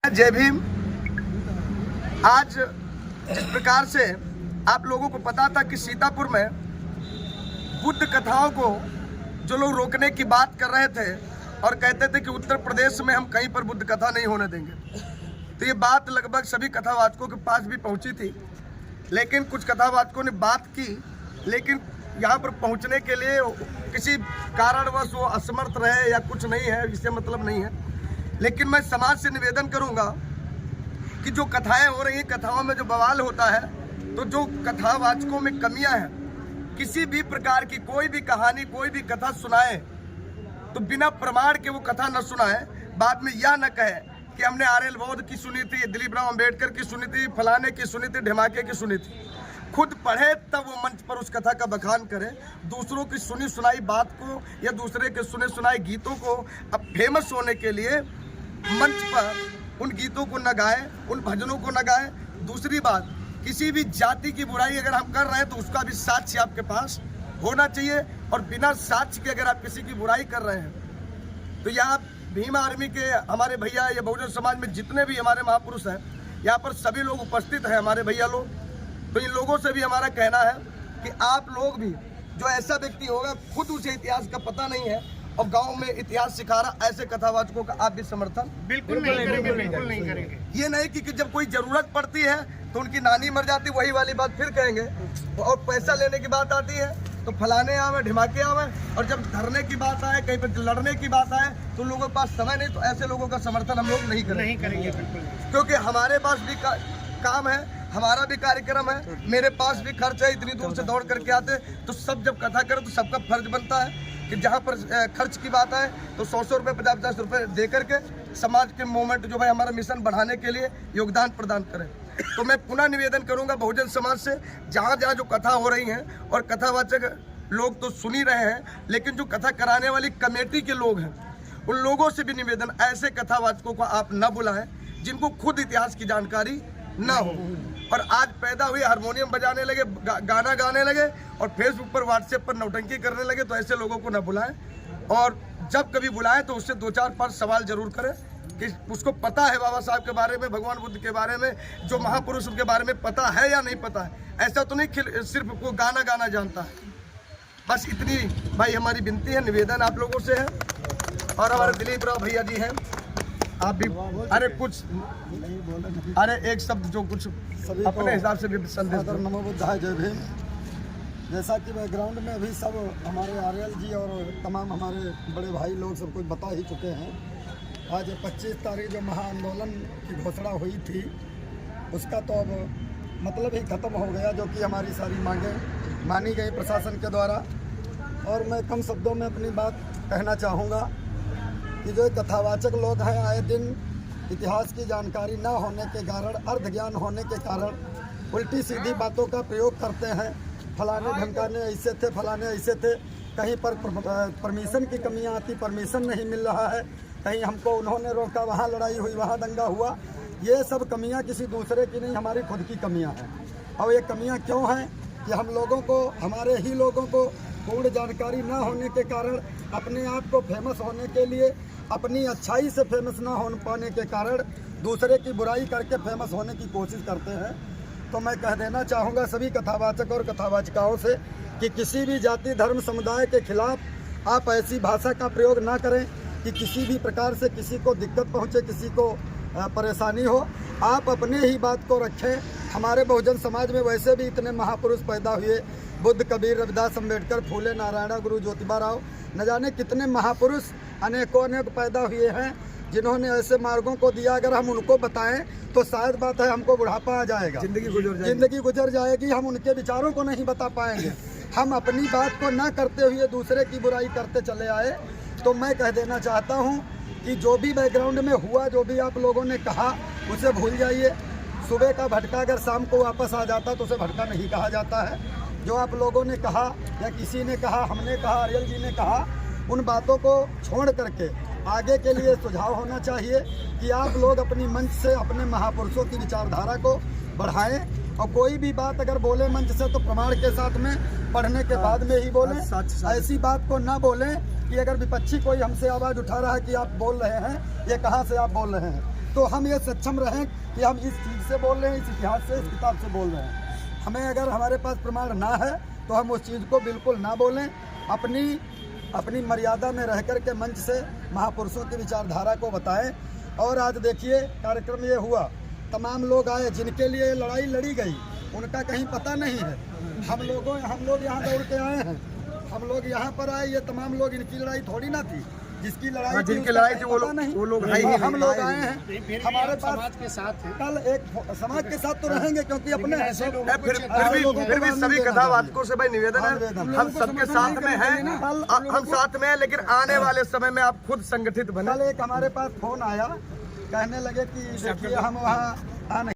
जय भीम। आज जिस प्रकार से आप लोगों को पता था कि सीतापुर में बुद्ध कथाओं को जो लोग रोकने की बात कर रहे थे और कहते थे कि उत्तर प्रदेश में हम कहीं पर बुद्ध कथा नहीं होने देंगे, तो ये बात लगभग सभी कथावाचकों के पास भी पहुंची थी। लेकिन कुछ कथावाचकों ने बात की, लेकिन यहाँ पर पहुंचने के लिए किसी कारणवश वो असमर्थ रहे या कुछ नहीं है, इससे मतलब नहीं है। लेकिन मैं समाज से निवेदन करूंगा कि जो कथाएं हो रही हैं, कथाओं में जो बवाल होता है, तो जो कथावाचकों में कमियां हैं, किसी भी प्रकार की कोई भी कहानी, कोई भी कथा सुनाए तो बिना प्रमाण के वो कथा न सुनाए। बाद में यह न कहे कि हमने आर्यल बौद्ध की सुनी थी, दिलीप राव अंबेडकर की सुनी थी, फलाने की सुनी थी, ढिमाके की सुनी थी। खुद पढ़े तब वो मंच पर उस कथा का बखान करे। दूसरों की सुनी सुनाई बात को या दूसरे के सुने सुनाए गीतों को अब फेमस होने के लिए मंच पर उन गीतों को न गाए, उन भजनों को न गाए। दूसरी बात, किसी भी जाति की बुराई अगर हम कर रहे हैं तो उसका भी साक्ष्य आपके पास होना चाहिए, और बिना साक्ष्य के अगर आप किसी की बुराई कर रहे हैं तो यहाँ भीम आर्मी के हमारे भैया या बहुजन समाज में जितने भी हमारे महापुरुष हैं, यहाँ पर सभी लोग उपस्थित हैं, हमारे भैया लोग। तो इन लोगों से भी हमारा कहना है कि आप लोग भी, जो ऐसा व्यक्ति होगा खुद उसे इतिहास का पता नहीं है और गांव में इतिहास सिखा रहा, ऐसे कथावाचकों का आप भी समर्थन बिल्कुल नहीं करेंगे। ये नहीं कि जब कोई जरूरत पड़ती है तो उनकी नानी मर जाती, वही वाली बात फिर कहेंगे, और पैसा लेने की बात आती है तो फलाने आवे, ढिमाके आवे, और जब धरने की बात आए, कहीं पर लड़ने की बात आए तो लोगों के पास समय नहीं, तो ऐसे लोगों का समर्थन हम लोग नहीं करेंगे। क्योंकि हमारे पास भी काम है, हमारा भी कार्यक्रम है, मेरे पास भी खर्च है, इतनी दूर से दौड़ करके आते। तो सब जब कथा करें तो सबका फर्ज बनता है कि जहाँ पर खर्च की बात आए तो 100 रुपये, 50 रुपये दे करके समाज के मूवमेंट, जो भाई हमारा मिशन बढ़ाने के लिए योगदान प्रदान करें। तो मैं पुनः निवेदन करूंगा बहुजन समाज से, जहाँ जहाँ जो कथा हो रही हैं, और कथावाचक लोग तो सुन ही रहे हैं, लेकिन जो कथा कराने वाली कमेटी के लोग हैं, उन लोगों से भी निवेदन, ऐसे कथावाचकों को आप न बुलाएं जिनको खुद इतिहास की जानकारी न हो, और आज पैदा हुए हारमोनियम बजाने लगे, गाना गाने लगे और फेसबुक पर, व्हाट्सएप पर नौटंकी करने लगे। तो ऐसे लोगों को न बुलाएं, और जब कभी बुलाएं तो उससे 2-4-5 सवाल जरूर करें कि उसको पता है बाबा साहब के बारे में, भगवान बुद्ध के बारे में, जो महापुरुष उनके बारे में पता है या नहीं पता है। ऐसा तो नहीं सिर्फ वो गाना जानता है। बस इतनी भाई हमारी विनती है, निवेदन आप लोगों से है। और हमारे दिलीप राव भैया जी हैं, आप भी अरे कुछ, अरे एक शब्द जो कुछ अपने हिसाब से भी संदेश। नमो बुद्धाय, जय भीम। जैसा कि बैकग्राउंड में अभी सब हमारे आर्यल जी और तमाम हमारे बड़े भाई लोग सब कुछ बता ही चुके हैं। आज 25 तारीख जो महाआंदोलन की घोषणा हुई थी, उसका तो अब मतलब ही ख़त्म हो गया, जो कि हमारी सारी मांगें मानी गई प्रशासन के द्वारा। और मैं कम शब्दों में अपनी बात कहना चाहूँगा कि जो कथावाचक लोग हैं, आए दिन इतिहास की जानकारी न होने के कारण, अर्ध ज्ञान होने के कारण उल्टी सीधी बातों का प्रयोग करते हैं। फलाने ढमकाने ऐसे थे, फलाने ऐसे थे, कहीं पर परमिशन की कमियां आती, परमिशन नहीं मिल रहा है, कहीं हमको उन्होंने रोका, वहाँ लड़ाई हुई, वहाँ दंगा हुआ। ये सब कमियां किसी दूसरे की नहीं, हमारी खुद की कमियां हैं। और ये कमियां क्यों हैं कि हम लोगों को, हमारे ही लोगों को पूर्ण जानकारी न होने के कारण, अपने आप को फेमस होने के लिए, अपनी अच्छाई से फेमस ना हो पाने के कारण दूसरे की बुराई करके फेमस होने की कोशिश करते हैं। तो मैं कह देना चाहूँगा सभी कथावाचक और कथावाचिकाओं से कि किसी भी जाति, धर्म, समुदाय के खिलाफ आप ऐसी भाषा का प्रयोग ना करें कि किसी भी प्रकार से किसी को दिक्कत पहुँचे, किसी को परेशानी हो। आप अपने ही बात को रखें। हमारे बहुजन समाज में वैसे भी इतने महापुरुष पैदा हुए, बुद्ध, कबीर, रविदास, अम्बेडकर, फूले नारायण, गुरु ज्योतिबा राव, न जाने कितने महापुरुष अनेकों अनेक पैदा हुए हैं, जिन्होंने ऐसे मार्गों को दिया। अगर हम उनको बताएं तो शायद बात है हमको बुढ़ापा आ जाएगा, जिंदगी गुजर जाएगी, हम उनके विचारों को नहीं बता पाएंगे। हम अपनी बात को ना करते हुए दूसरे की बुराई करते चले आए। तो मैं कह देना चाहता हूँ कि जो भी बैकग्राउंड में हुआ, जो भी आप लोगों ने कहा, उसे भूल जाइए। सुबह का भटका अगर शाम को वापस आ जाता तो उसे भटका नहीं कहा जाता है। जो आप लोगों ने कहा या किसी ने कहा, हमने कहा, आर्यल जी ने कहा, उन बातों को छोड़ करके आगे के लिए सुझाव होना चाहिए कि आप लोग अपनी मंच से अपने महापुरुषों की विचारधारा को बढ़ाएं, और कोई भी बात अगर बोले मंच से तो प्रमाण के साथ में, पढ़ने के बाद में ही बोलें। ऐसी बात को ना बोलें कि अगर विपक्षी कोई हमसे आवाज़ उठा रहा है कि आप बोल रहे हैं, ये कहाँ से आप बोल रहे हैं। तो हम ये सक्षम रहें कि हम इस चीज़ से बोल रहे हैं, इस इतिहास से, इस किताब से बोल रहे हैं। हमें अगर हमारे पास प्रमाण ना है तो हम उस चीज़ को बिल्कुल ना बोलें। अपनी मर्यादा में रह कर के मंच से महापुरुषों की विचारधारा को बताएं। और आज देखिए कार्यक्रम ये हुआ, तमाम लोग आए जिनके लिए लड़ाई लड़ी गई, उनका कहीं पता नहीं है। हम लोग यहाँ दौड़ के आए हैं, हम लोग यहाँ पर आए, ये तमाम लोग, इनकी लड़ाई थोड़ी ना थी। जिसकी लड़ाई थी, जिनकी लड़ाई थी वो लोग है ही नहीं। हम लोग आए हैं, हमारे पास समाज के साथ हैं। कल एक समाज के साथ तो रहेंगे, क्योंकि अपने ऐसे लोगों को फिर भी सभी कथावाचकों से भाई निवेदन है, हम सबके साथ में हैं, हम साथ में हैं, लेकिन आने वाले समय में आप खुद संगठित बने। कल एक हमारे पास फोन आया, कहने लगे कि देखिए हम वहाँ आ नहीं